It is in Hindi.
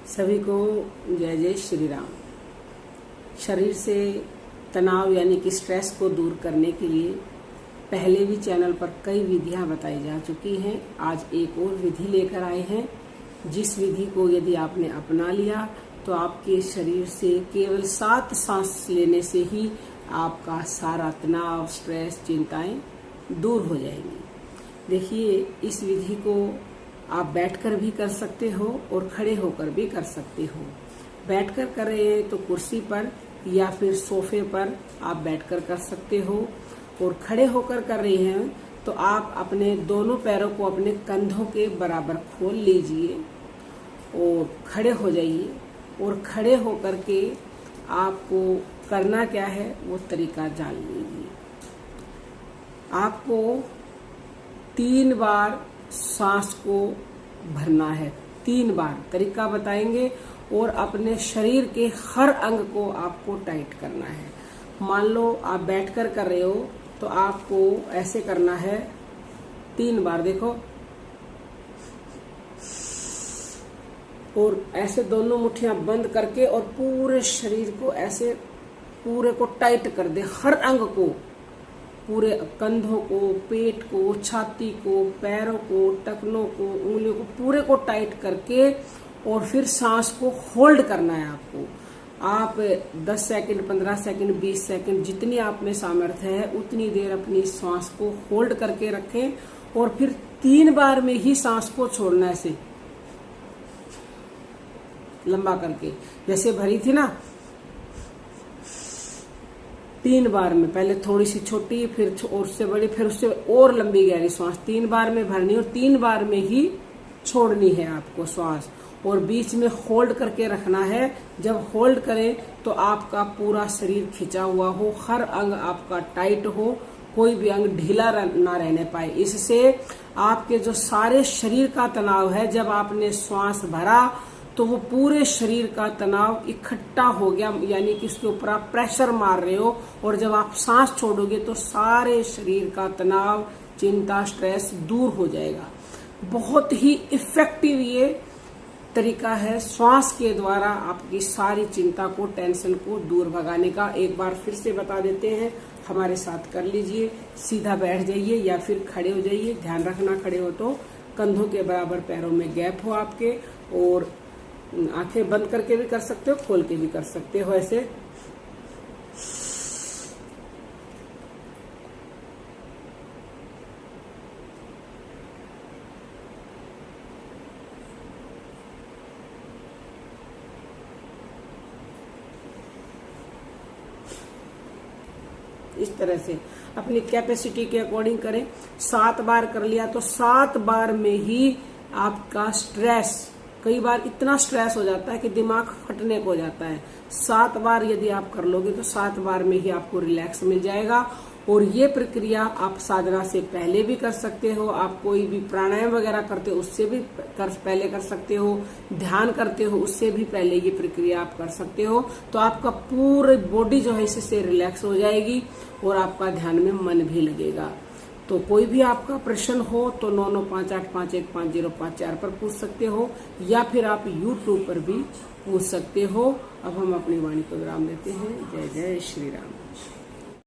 सभी को जय जय श्री राम। शरीर से तनाव यानी कि स्ट्रेस को दूर करने के लिए पहले भी चैनल पर कई विधियां बताई जा चुकी हैं। आज एक और विधि लेकर आए हैं, जिस विधि को यदि आपने अपना लिया तो आपके शरीर से केवल 7 सांस लेने से ही आपका सारा तनाव, स्ट्रेस, चिंताएं दूर हो जाएंगी। देखिए, इस विधि को आप बैठकर भी कर सकते हो और खड़े होकर भी कर सकते हो। बैठकर कर रहे हैं तो कुर्सी पर या फिर सोफे पर आप बैठकर कर सकते हो, और खड़े होकर कर रहे हैं तो आप अपने दोनों पैरों को अपने कंधों के बराबर खोल लीजिए और खड़े हो जाइए। और खड़े होकर के आपको करना क्या है वो तरीका जान लीजिए। आपको 3 बार सांस को भरना है, 3 बार तरीका बताएंगे, और अपने शरीर के हर अंग को आपको टाइट करना है। मान लो आप बैठकर कर रहे हो तो आपको ऐसे करना है 3 बार, देखो, और ऐसे दोनों मुट्ठियां बंद करके और पूरे शरीर को ऐसे पूरे को टाइट कर दे, हर अंग को, पूरे कंधों को, पेट को, छाती को, पैरों को, टखनों को, उंगलियों को, पूरे को टाइट करके, और फिर सांस को होल्ड करना है आपको। आप 10 सेकंड, 15 सेकंड, 20 सेकंड, जितनी आप में सामर्थ्य है उतनी देर अपनी सांस को होल्ड करके रखें, और फिर 3 बार में ही सांस को छोड़ना है, ऐसे लंबा करके, जैसे भरी थी ना 3 बार में, पहले थोड़ी सी छोटी, फिर और उससे बड़ी, फिर उससे और लंबी गहरी सांस 3 बार में भरनी और 3 बार में ही छोड़नी है आपको सांस, और बीच में होल्ड करके रखना है। जब होल्ड करें तो आपका पूरा शरीर खिंचा हुआ हो, हर अंग आपका टाइट हो, कोई भी अंग ढीला ना रहने पाए। इससे आपके जो सारे शरीर का तनाव है, जब आपने श्वास भरा तो वो पूरे शरीर का तनाव इकट्ठा हो गया, यानी कि उसके ऊपर आप प्रेशर मार रहे हो, और जब आप सांस छोड़ोगे तो सारे शरीर का तनाव, चिंता, स्ट्रेस दूर हो जाएगा। बहुत ही इफेक्टिव ये तरीका है, श्वास के द्वारा आपकी सारी चिंता को, टेंशन को दूर भगाने का। एक बार फिर से बता देते हैं, हमारे साथ कर लीजिए। सीधा बैठ जाइए या फिर खड़े हो जाइए। ध्यान रखना, खड़े हो तो कंधों के बराबर पैरों में गैप हो आपके, और आंखें बंद करके भी कर सकते हो, खोल के भी कर सकते हो, ऐसे। इस तरह से अपनी कैपेसिटी के अकॉर्डिंग करें। 7 बार कर लिया तो 7 बार में ही आपका स्ट्रेस, कई बार इतना स्ट्रेस हो जाता है कि दिमाग फटने को हो जाता है। 7 बार यदि आप कर लोगे तो 7 बार में ही आपको रिलैक्स मिल जाएगा। और ये प्रक्रिया आप साधना से पहले भी कर सकते हो, आप कोई भी प्राणायाम वगैरह करते हो उससे भी पहले कर सकते हो, ध्यान करते हो उससे भी पहले ये प्रक्रिया आप कर सकते हो। तो आपका पूरी बॉडी जो है इससे रिलैक्स हो जाएगी और आपका ध्यान में मन भी लगेगा। तो कोई भी आपका प्रश्न हो तो 9958515054 पर पूछ सकते हो, या फिर आप YouTube पर भी पूछ सकते हो। अब हम अपनी वाणी को विराम देते हैं। जय जय श्री राम।